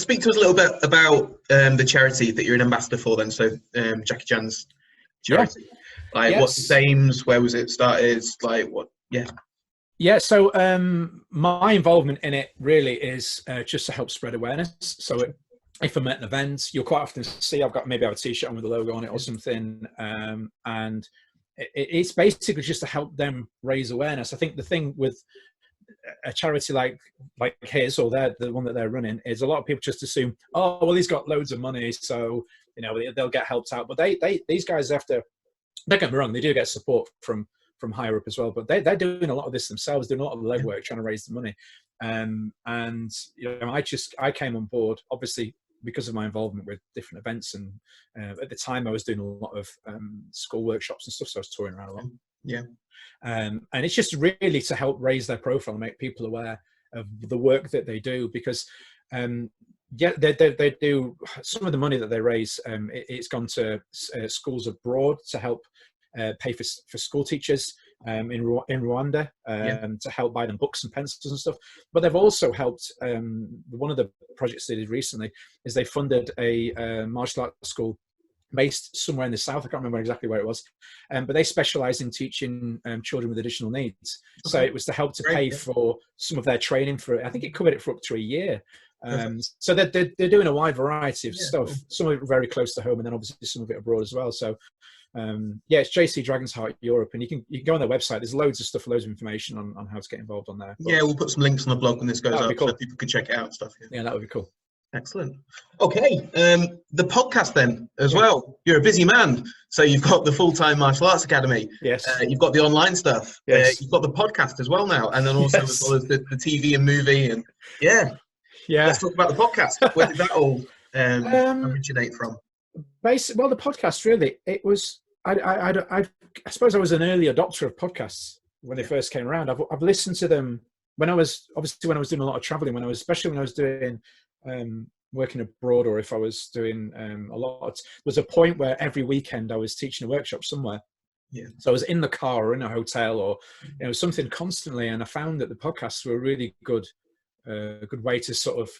speak to us a little bit about the charity that you're an ambassador for then. So Jackie Chan's charity. Yeah. Like, Yes. what's its aims? Where was it started? Like, what? Yeah. Yeah, so my involvement in it really is just to help spread awareness. So if I'm at an event, you'll quite often see I've got maybe a T-shirt on with a logo on it or something, and it's basically just to help them raise awareness. I think the thing with a charity like his, or the one that they're running, is a lot of people just assume, oh well, he's got loads of money, so they'll get helped out. But these guys have to. Don't get me wrong, they do get support from higher up as well, but they're doing a lot of this themselves, doing a lot of legwork, trying to raise the money. And I came on board obviously because of my involvement with different events, and at the time I was doing a lot of school workshops and stuff, so I was touring around a lot. Yeah. And it's just really to help raise their profile and make people aware of the work that they do, because they do some of the money that they raise. It's gone to schools abroad to help pay for school teachers in Rwanda, to help buy them books and pencils and stuff. But they've also helped, one of the projects they did recently is they funded a martial arts school based somewhere in the south. I can't remember exactly where it was, but they specialize in teaching children with additional needs. Okay. So it was to help to pay for some of their training for, I think it covered it for up to a year. So they're doing a wide variety of stuff. Some of it very close to home, and then obviously some of it abroad as well. So it's JC Dragon's Heart Europe, and you can go on their website. There's loads of stuff, loads of information on how to get involved on there. But yeah, we'll put some links on the blog when this goes up, cool. so people can check it out and stuff. Yeah, that would be cool. Excellent. Okay, the podcast then as well. You're a busy man, so you've got the full-time martial arts academy. Yes. You've got the online stuff. Yes. You've got the podcast as well now, and then also as well as the TV and movie. And yeah. Let's talk about the podcast. Where did that all originate from? Well, the podcast really, it was. I suppose I was an early adopter of podcasts when they first came around. I've listened to them when I was doing a lot of traveling. Especially when I was doing working abroad, or if I was doing a lot. There was a point where every weekend I was teaching a workshop somewhere. Yeah. So I was in the car or in a hotel or something constantly, and I found that the podcasts were a really good way to sort of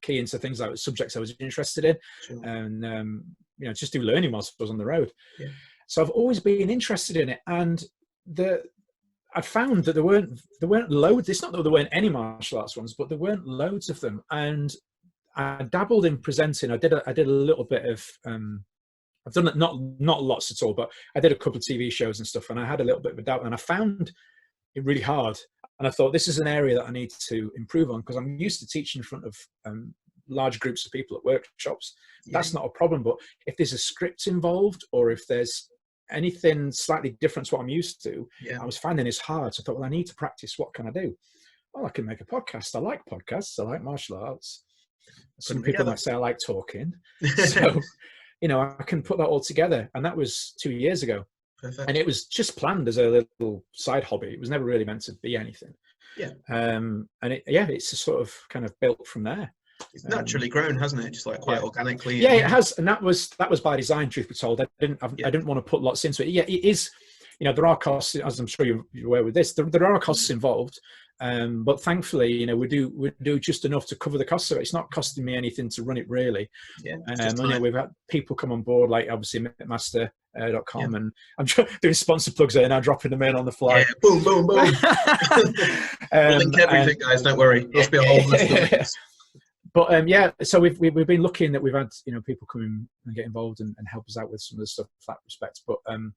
key into things like subjects I was interested in. Sure. And just do learning whilst I was on the road. Yeah. So I've always been interested in it, and I found that there weren't loads. It's not that there weren't any martial arts ones, but there weren't loads of them. And I dabbled in presenting. I did a little bit of. I've done it not lots at all, but I did a couple of TV shows and stuff, and I had a little bit of a doubt, and I found it really hard. And I thought, this is an area that I need to improve on, because I'm used to teaching in front of large groups of people at workshops. Yeah. That's not a problem. But if there's a script involved, or if there's anything slightly different to what I'm used to, I was finding this hard. So I thought, well, I need to practice. What can I do? Well, I can make a podcast. I like podcasts. I like martial arts. Some people might say I like talking. So, I can put that all together. And that was 2 years ago. Perfect. And it was just planned as a little side hobby. It was never really meant to be anything. Yeah. And it's just sort of kind of built from there. It's naturally grown, hasn't it? Just like quite organically. Yeah, it has, and that was by design. Truth be told, I didn't want to put lots into it. Yeah, it is. There are costs, as I'm sure you're aware with this. There are costs involved, but thankfully, we do just enough to cover the costs of it. It's not costing me anything to run it, really. Yeah. We've had people come on board, like obviously Master.com, and I'm doing sponsor plugs there now, dropping them in on the fly. Yeah, boom, boom, boom. We'll link everything, guys. Don't worry. There'll be a whole list of links. But so we've been looking that we've had people come in and get involved and help us out with some of the stuff in that respect. But and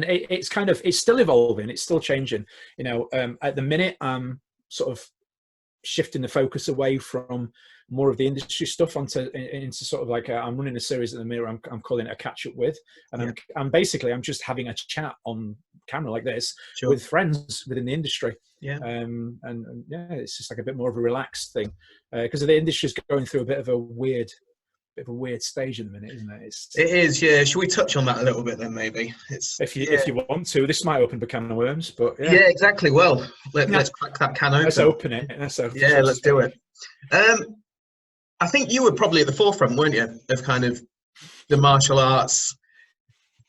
it's still evolving, it's still changing. At the minute I'm sort of shifting the focus away from more of the industry stuff into sort of like I'm running a series at the minute. I'm calling it a catch up with, and I'm just having a chat on camera like this with friends within the industry. Yeah. And it's just like a bit more of a relaxed thing, because the industry is going through a bit of a weird stage at the minute, isn't it? It is, yeah. Should we touch on that a little bit then, maybe? If you want to, this might open a can of worms, but yeah, exactly. Well, let's crack that can open. Let's open it. Let's do it. I think you were probably at the forefront, weren't you, of kind of the martial arts?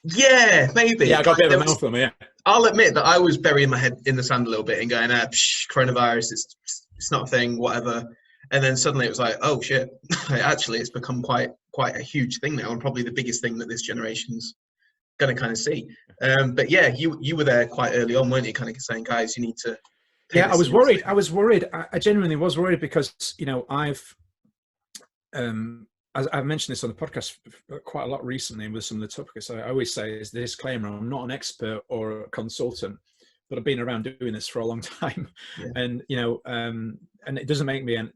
Yeah, maybe. Yeah, I got a bit of a mouth on me. Yeah. I'll admit that I was burying my head in the sand a little bit and going, coronavirus, it's not a thing, whatever. And then suddenly it was like, oh shit, actually it's become quite a huge thing now, and probably the biggest thing that this generation's going to kind of see. But yeah, you were there quite early on, weren't you? Kind of saying, guys, you need to take Yeah, this I was seriously. worried. I genuinely was worried because, you know, as I've mentioned this on the podcast quite a lot recently with some of the topics. I always say is the disclaimer: I'm not an expert or a consultant, but I've been around doing this for a long time, Yeah. and you know, and it doesn't make me an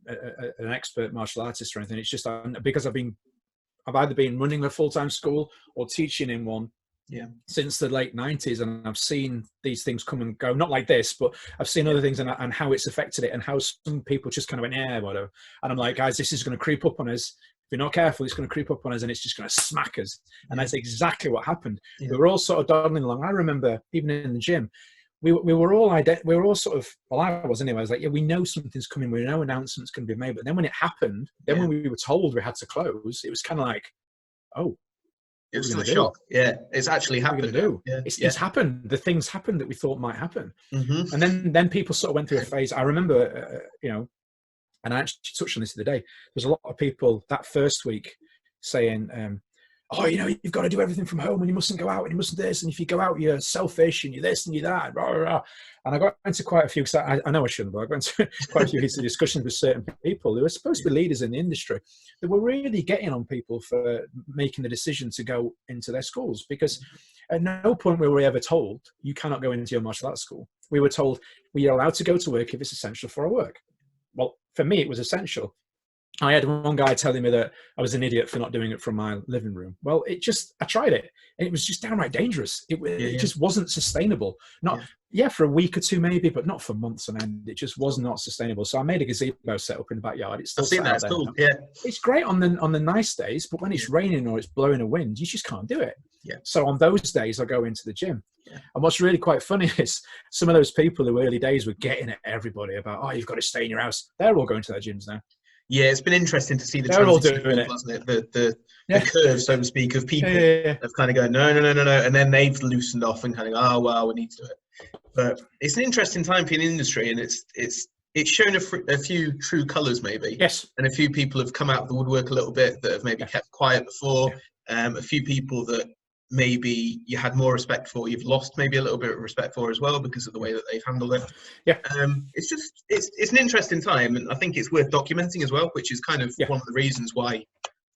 expert martial artist or anything. It's just because I've either been running a full-time school or teaching in one. Yeah. Since the late 90s, and I've seen these things come and go, not like this, but I've seen other things and how it's affected it, and how some people just kind of went, yeah, whatever. And I'm like, guys, this is going to creep up on us. If you're not careful, it's going to creep up on us, and it's just going to smack us. And that's exactly what happened. We were all sort of dawdling along. I remember even in the gym, we were all sort of, well, I was anyway. I was like, yeah, we know something's coming. We know announcements going to be made. But then when it happened, when we were told we had to close, it was kind of like, oh. It was still a shock. Yeah, it's actually happened. Yeah. It's happened. The things happened that we thought might happen. Mm-hmm. And then people sort of went through a phase. I remember, you know, and I actually touched on this the other day. There's a lot of people that first week saying, oh, you know, you've got to do everything from home, and you mustn't go out, and you mustn't this, and if you go out, you're selfish, and you're this, and you're that, blah, blah, blah. And I got into quite a few, because I know I shouldn't, but I got into quite a few discussions with certain people who were supposed to be leaders in the industry that were really getting on people for making the decision to go into their schools, because at no point were we ever told, you cannot go into your martial arts school. We were told, we are allowed to go to work if it's essential for our work. Well, for me, it was essential. I had one guy telling me that I was an idiot for not doing it from my living room. Well, I tried it, and it was just downright dangerous. It just wasn't sustainable. For a week or two maybe, but not for months on end. It just was not sustainable. So I made a gazebo set up in the backyard. It's still I've seen that. It's cool. Yeah, it's great on the nice days, but when it's raining or it's blowing a wind, you just can't do it. Yeah. So on those days, I go into the gym. Yeah. And what's really quite funny is some of those people who early days were getting at everybody about, oh, you've got to stay in your house. They're all going to their gyms now. Yeah, it's been interesting to see the transition, hasn't it? The curve, so to speak, of people have kind of going, no, and then they've loosened off and kind of, oh, well, we need to do it. But it's an interesting time for the industry, and it's shown a few true colours, maybe. Yes. And a few people have come out of the woodwork a little bit that have maybe kept quiet before. A few people that maybe you had more respect for, you've lost maybe a little bit of respect for as well because of the way that they've handled it. It's an interesting time, and I think it's worth documenting as well, which is kind of one of the reasons why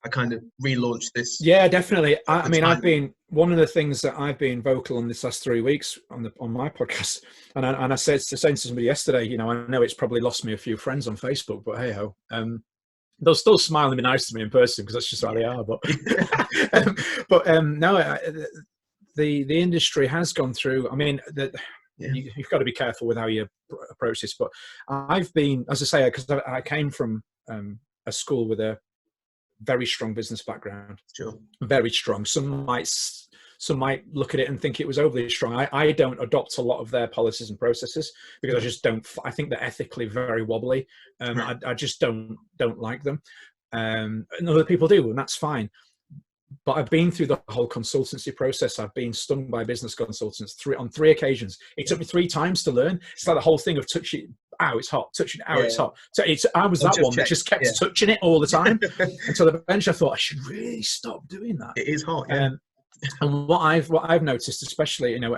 I kind of relaunched this. Yeah, definitely. I mean, I've been, one of the things that I've been vocal on this last 3 weeks on my podcast, and I said to somebody yesterday, you know, I know it's probably lost me a few friends on Facebook, but hey ho, they'll still smile and be nice to me in person because that's just how they are. But no, the industry has gone through. I mean, you've got to be careful with how you approach this. But I've been, as I say, because I came from a school with a very strong business background. Sure. Very strong. Some might look at it and think it was overly strong. I don't adopt a lot of their policies and processes because I just don't. I think they're ethically very wobbly. I just don't like them. And other people do, and that's fine. But I've been through the whole consultancy process. I've been stung by business consultants on 3 occasions. It took me 3 times to learn. It's like the whole thing of touch it, ow, it's hot. Touch it, ow, it's hot. So I was that one that just kept touching it all the time. Until eventually I thought I should really stop doing that. It is hot. Yeah. And what I've noticed, especially, you know,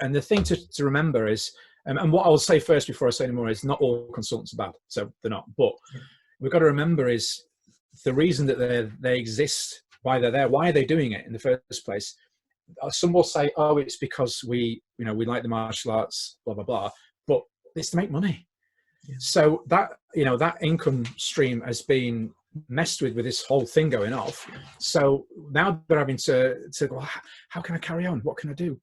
and the thing to remember is, and what I'll say first before I say any more is, not all consultants are bad. So they're not. But we've got to remember is the reason that they exist. Why they're there, why are they doing it in the first place? Some will say, oh, it's because we like the martial arts, blah, blah, blah, but it's to make money. Yeah. So that income stream has been messed with this whole thing going off. So now they're having to go, how can I carry on? What can I do?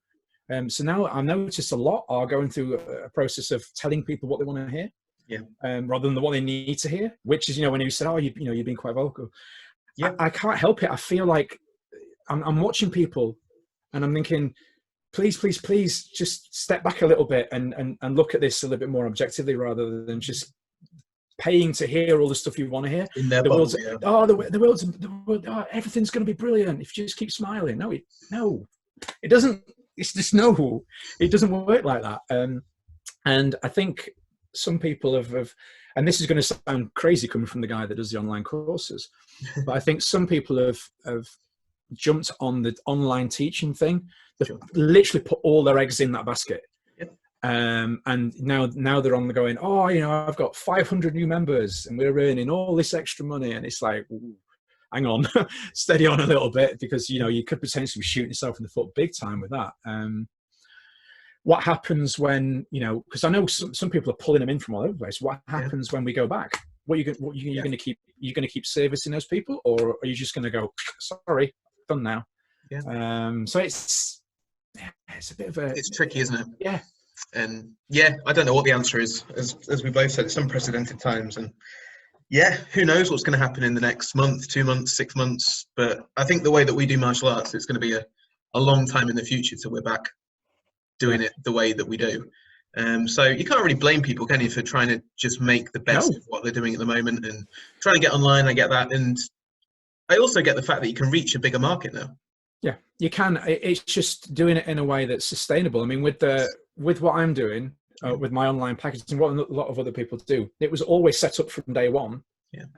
So now I noticed a lot are going through a process of telling people what they want to hear, rather than what they need to hear, which is, when you said, oh, you've been quite vocal. Yeah, I can't help it. I feel like I'm watching people and I'm thinking, please, just step back a little bit and look at this a little bit more objectively rather than just paying to hear all the stuff you want to hear. In their bubble, the world's everything's going to be brilliant if you just keep smiling. No, it doesn't. It's just no, it doesn't work like that. And I think some people have and this is going to sound crazy coming from the guy that does the online courses, but I think some people have jumped on the online teaching thing. They've literally put all their eggs in that basket. And now they're on the going, oh, you know, I've got 500 new members and we're earning all this extra money. And it's like, ooh, hang on, steady on a little bit, because, you know, you could potentially be shooting yourself in the foot big time with that. What happens when, you know, because I know some people are pulling them in from all over the place. What happens when we go back? What are you going to keep? You're going to keep servicing those people, or are you just going to go, sorry, done now? So it's a bit of a, it's tricky, isn't it? Yeah. And yeah, I don't know what the answer is. As we both said, it's unprecedented times, and yeah, who knows what's going to happen in the next month, 2 months, 6 months. But I think the way that we do martial arts, it's going to be a long time in the future till we're back doing it the way that we do. So you can't really blame people, can you, for trying to just make the best of what they're doing at the moment and trying to get online. I get that, and I also get the fact that you can reach a bigger market now. Yeah, you can. It's just doing it in a way that's sustainable. I mean, with what I'm doing with my online packaging, what a lot of other people do, it was always set up from day one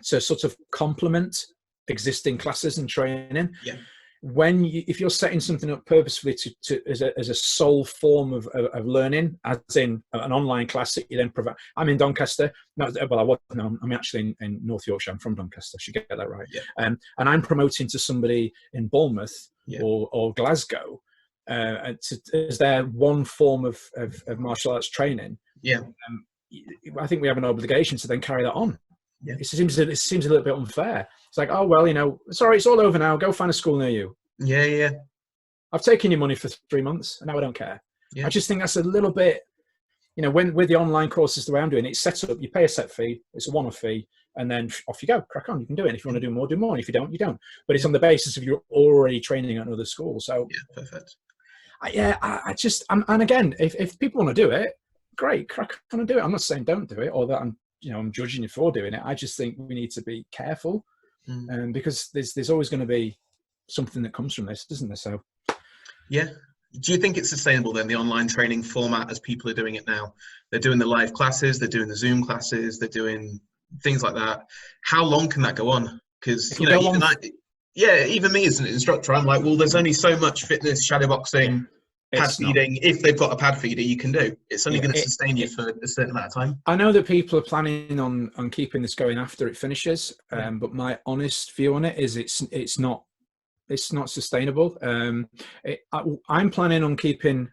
to sort of complement existing classes and training. Yeah. If you're setting something up purposefully as a sole form of learning, as in an online class that you then provide. I'm in Doncaster. No, well, I'm actually in North Yorkshire. I'm from Doncaster. I should get that right. Yeah. And I'm promoting to somebody in Bournemouth or Glasgow as their one form of martial arts training. Yeah. I think we have an obligation to then carry that on. Yeah. It seems a little bit unfair. It's like, oh, well, you know, sorry, it's all over now. Go find a school near you. Yeah, yeah. I've taken your money for 3 months, and now I don't care. Yeah. I just think that's a little bit, you know, with the online courses the way I'm doing it, it's set up, you pay a set fee, it's a one-off fee, and then off you go, crack on, you can do it. If you want to do more, do more. And if you don't, you don't. But it's on the basis of you're already training at another school. So yeah, perfect. And again, if people want to do it, great, crack on and do it. I'm not saying don't do it, or that I'm judging you for doing it. I just think we need to be careful, because there's always going to be something that comes from this, isn't there? So, yeah. Do you think it's sustainable then, the online training format as people are doing it now? They're doing the live classes, they're doing the Zoom classes, they're doing things like that. How long can that go on? Because even me as an instructor, I'm like, well, there's only so much fitness, shadowboxing, pad feeding. If they've got a pad feeder, you can do. It's only going to sustain you for a certain amount of time. I know that people are planning on keeping this going after it finishes, but my honest view on it is it's not sustainable. I'm planning on keeping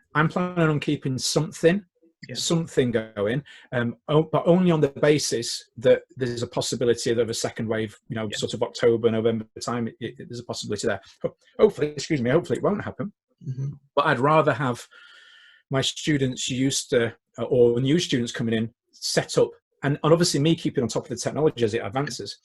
something going, but only on the basis that there's a possibility of a second wave. Sort of October, November time. There's a possibility there. Hopefully it won't happen. But I'd rather have my students or new students coming in set up, and obviously me keeping on top of the technology as it advances.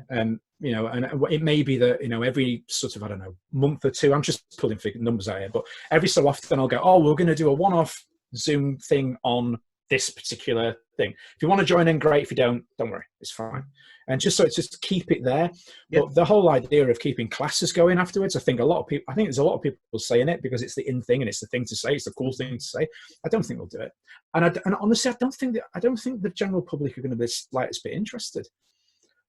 And it may be that every sort of, I don't know, month or two, I'm just pulling numbers out here, but every so often I'll go, oh, we're going to do a one-off Zoom thing on this particular thing. If you want to join in, great. If you don't worry, it's fine. And just keep it there. But the whole idea of keeping classes going afterwards, I think there's a lot of people saying it because it's the in thing and it's the thing to say, it's the cool thing to say. I don't think they'll do it. And honestly, I don't think the general public are going to be the slightest bit interested.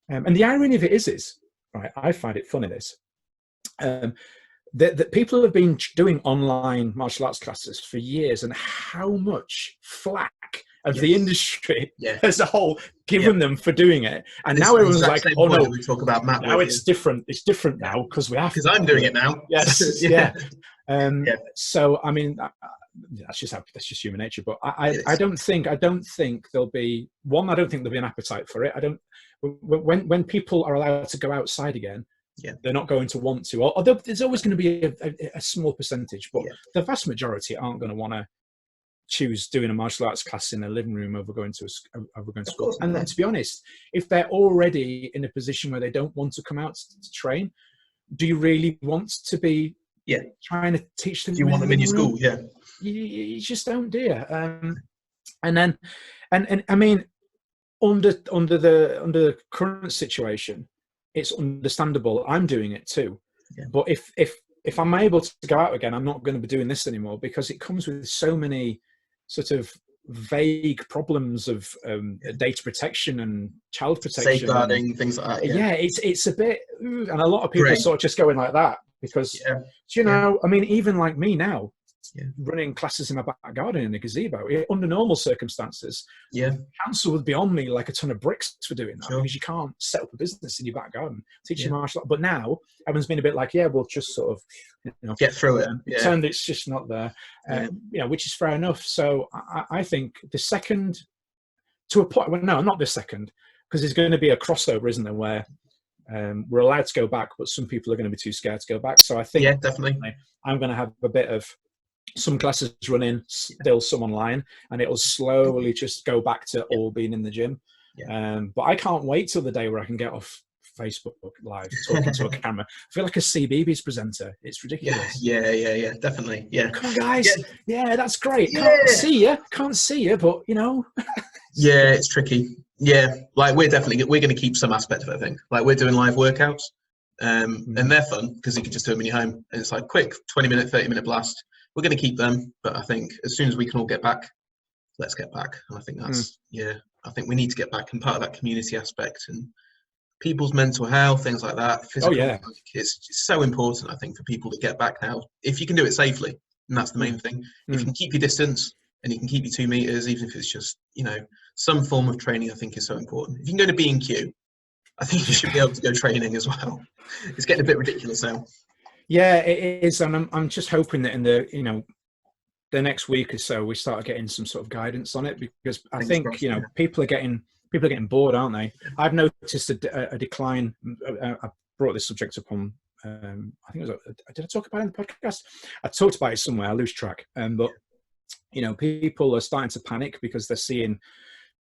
And the irony of it is right, I find it funny that people have been doing online martial arts classes for years, and how much flack of the industry as a whole given them for doing it. And now everyone's like, oh no, we talk about Matt, now it's different. It's different now because we have. Because I'm doing it now. Yes. So I mean, that's just human nature. But I don't think there'll be one. I don't think there'll be an appetite for it. When people are allowed to go outside again, they're not going to want to. Although there's always going to be a small percentage, but the vast majority aren't going to want to choose doing a martial arts class in their living room over going to school. And then, to be honest, if they're already in a position where they don't want to come out to train, do you really want to be trying to teach them? Do you want them in your school? Yeah, you just don't, do you? And I mean, under the current situation, it's understandable. I'm doing it too, but if I'm able to go out again, I'm not going to be doing this anymore because it comes with so many sort of vague problems of data protection and child protection, safeguarding, things like that. Yeah, it's a bit, and a lot of people sort of just going like that because, you know, I mean, even like me now, running classes in my back garden in a gazebo, under normal circumstances, council would be on me like a ton of bricks for doing that because you can't set up a business in your back garden teaching martial art. But now everyone's been a bit like, we'll just sort of, you know, get through it. Pretend it's just not there, you know, which is fair enough. So I think the second, to a point, well, no, not the second, because there's going to be a crossover, isn't there, where we're allowed to go back, but some people are going to be too scared to go back. So I think definitely I'm going to have a bit of some classes running, still some online, and it'll slowly just go back to all being in the gym. But I can't wait till the day where I can get off Facebook Live talking to a camera. I feel like a CBeebies presenter. It's ridiculous. Yeah, definitely. Yeah. Come on, guys. Yeah, that's great. Can't see you, but you know. Yeah, it's tricky. Yeah, like we're going to keep some aspect of it, I think. Like we're doing live workouts, and they're fun because you can just do them in your home. And it's like quick 20-minute, 30-minute blast. We're going to keep them, but I think as soon as we can all get back, let's get back. And I think that's I think we need to get back, and part of that community aspect and people's mental health, things like that. Physical health, it's so important, I think, for people to get back now. If you can do it safely, and that's the main thing. If you can keep your distance and you can keep your 2 meters, even if it's just, you know, some form of training, I think is so important. If you can go to B&Q, I think you should be able to go training as well. It's getting a bit ridiculous now. Yeah, it is, and I'm just hoping that in the, you know, the next week or so we start getting some sort of guidance on it, because I think, you know, people are getting bored, aren't they? I've noticed a decline. I brought this subject up on, I think it was, did I talk about it in the podcast? I talked about it somewhere. I lose track. But you know, people are starting to panic because they're seeing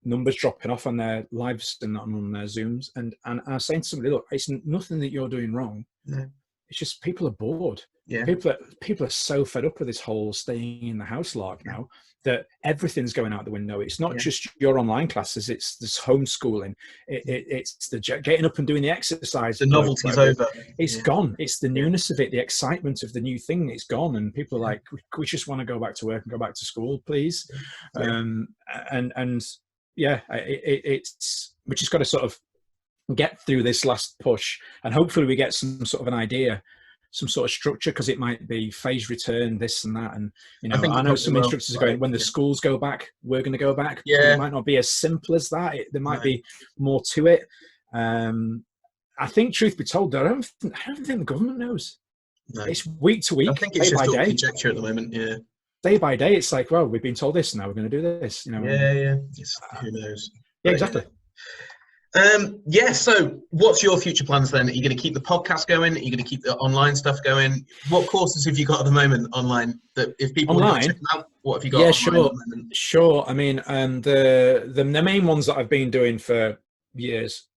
numbers dropping off on their lives and on their Zooms. And I was saying to somebody, look, it's nothing that you're doing wrong. No. It's just people are bored. Yeah. People are so fed up with this whole staying in the house lark now that everything's going out the window. It's not just your online classes. It's this homeschooling. It's the getting up and doing the exercise. The novelty's over. It's gone. It's the newness of it, the excitement of the new thing. It's gone. And people are like, we just want to go back to work and go back to school, please. It's we just got to sort of get through this last push, and hopefully we get some sort of an idea, some sort of structure, because it might be phased return, this and that. And you know, I know some instructors are going, when the schools go back, we're going to go back. It might not be as simple as that. There might be more to it. I think, truth be told, though, I don't think the government knows. No. It's week to week, I think it's just all conjecture at the moment. Yeah, day by day, it's like, well, we've been told this, and now we're going to do this. You know. Who knows? Yeah, exactly. So what's your future plans then? Are you going to keep the podcast going? Are you going to keep the online stuff going? What courses have you got at the moment online that if people want to check them out, what have you got? Yeah, sure. I mean, the main ones that I've been doing for years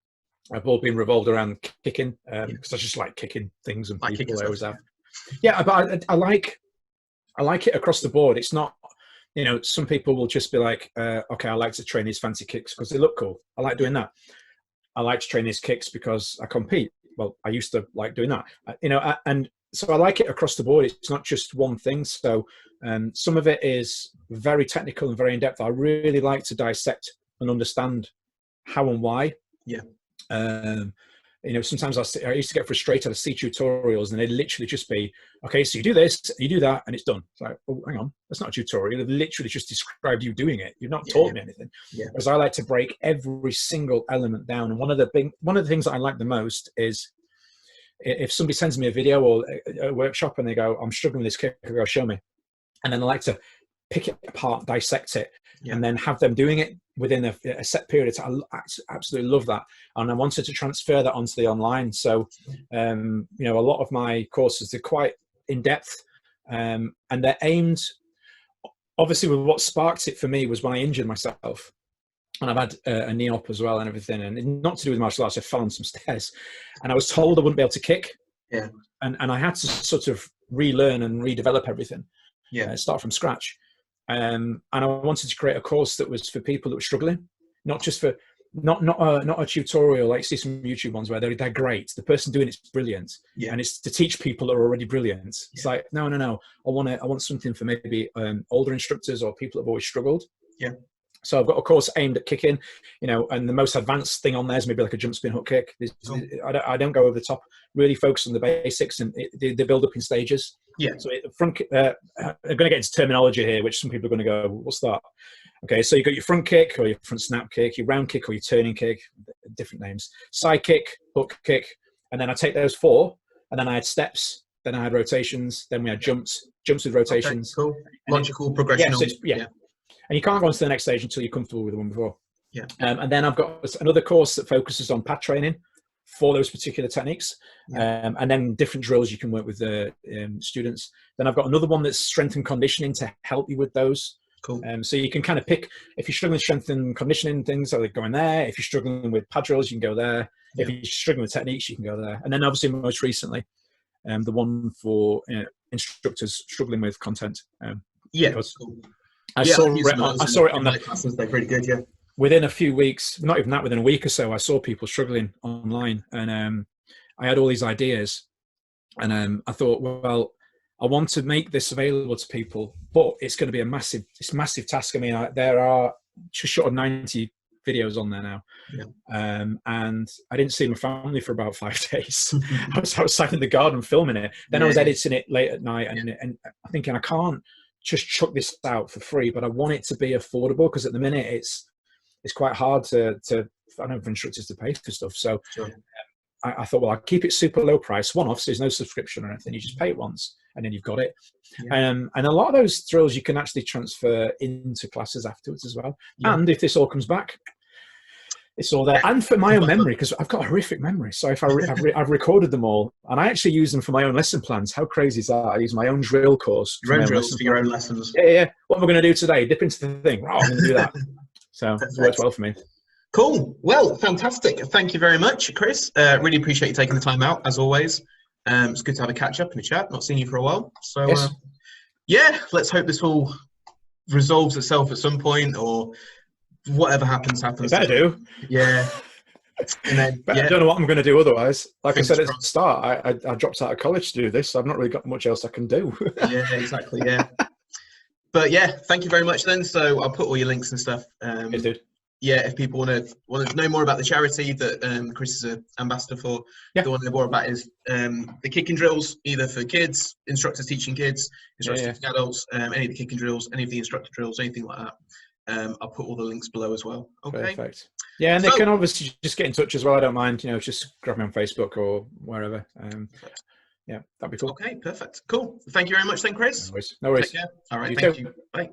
have all been revolved around kicking, because I just like kicking things and people. I always have. Yeah, but I like it across the board. It's not, you know, some people will just be like, okay, I like to train these fancy kicks because they look cool. I like doing that. I like to train these kicks because I compete. Well, I used to like doing that, you know, and so I like it across the board. It's not just one thing. So some of it is very technical and very in depth. I really like to dissect and understand how and why. Yeah. You know, sometimes I used to get frustrated. I see tutorials and they'd literally just be, okay, so you do this, you do that, and it's done. It's like, oh, hang on, that's not a tutorial. They've literally just described you doing it. You've not taught me anything. Yeah. Whereas I like to break every single element down. And one of the things that I like the most is if somebody sends me a video or a workshop and they go, I'm struggling with this kick, I go, show me. And then I like to pick it apart, dissect it, and then have them doing it within a set period of time. I absolutely love that. And I wanted to transfer that onto the online. So, you know, a lot of my courses, they're quite in depth, and they're aimed, obviously with what sparked it for me was when I injured myself. And I've had a knee op as well and everything. And not to do with martial arts, I fell on some stairs and I was told I wouldn't be able to kick. Yeah. And I had to sort of relearn and redevelop everything. Yeah. Start from scratch. And I wanted to create a course that was for people that were struggling, not just for not a tutorial like you see some YouTube ones where they're great. The person doing it's brilliant, and it's to teach people that are already brilliant. It's like no. I want something for maybe older instructors or people that have always struggled. Yeah. So I've got a course aimed at kicking, and the most advanced thing on there is maybe like a jump spin hook kick. Cool. I don't go over the top. Really focus on the basics, and they build up in stages. Yeah. So I'm going to get into terminology here, which some people are going to go, what's that? Okay, so you've got your front kick or your front snap kick, your round kick or your turning kick, different names. Side kick, hook kick, and then I take those 4, and then I had steps, then I had rotations, then we had jumps with rotations. Okay, cool. Logical progression. Yeah. And you can't go on to the next stage until you're comfortable with the one before. Yeah. And then I've got another course that focuses on pad training for those particular techniques. Yeah. And then different drills you can work with the students. Then I've got another one that's strength and conditioning to help you with those. Cool. So you can kind of pick, if you're struggling with strength and conditioning things, so they go in there. If you're struggling with pad drills, you can go there. Yeah. If you're struggling with techniques, you can go there. And then obviously most recently, the one for instructors struggling with content. Cool. I saw it on the classes. They're pretty good, yeah. Within a few weeks, not even that, within a week or so, I saw people struggling online, and I had all these ideas, and I thought, well, I want to make this available to people, but it's going to be a massive task. I mean, there are just short of 90 videos on there now, and I didn't see my family for about 5 days. I was outside in the garden filming it. Then I was editing it late at night, and I'm thinking I can't just chuck this out for free, but I want it to be affordable, because at the minute it's quite hard to I know for instructors to pay for stuff. So sure. I thought, well, I'll keep it super low price, one-off, so there's no subscription or anything. You just pay it once and then you've got it. Yeah. And a lot of those drills you can actually transfer into classes afterwards as well. Yeah. And if this all comes back, it's all there. And for my own memory, because I've got a horrific memory. So if I've recorded them all, and I actually use them for my own lesson plans. How crazy is that? I use my own drill course. Your own drills for your own lessons. Yeah. What am I going to do today? Dip into the thing. Oh, I'm going to do that. So it works well for me. Cool. Well, fantastic. Thank you very much, Chris. Really appreciate you taking the time out, as always. It's good to have a catch up and a chat. Not seen you for a while. So, yes. Let's hope this all resolves itself at some point, or whatever happens. It better do. Yeah. And then, I don't know what I'm going to do otherwise. Like I said at the start, I dropped out of college to do this. So I've not really got much else I can do. Yeah, exactly. Yeah. But yeah, thank you very much then. So I'll put all your links and stuff. Yes, dude. Yeah, if people want to know more about the charity that Chris is an ambassador for, they want to know more about is the kicking drills, either for kids, instructors teaching kids, instructors teaching adults, any of the kicking drills, any of the instructor drills, anything like that. I'll put all the links below as well. Okay. Perfect. Yeah, and they can obviously just get in touch as well. I don't mind, just grab me on Facebook or wherever. Yeah, that'd be cool. Okay, perfect. Cool. Thank you very much then, Chris. No worries. Take care. All right, thank you. Bye.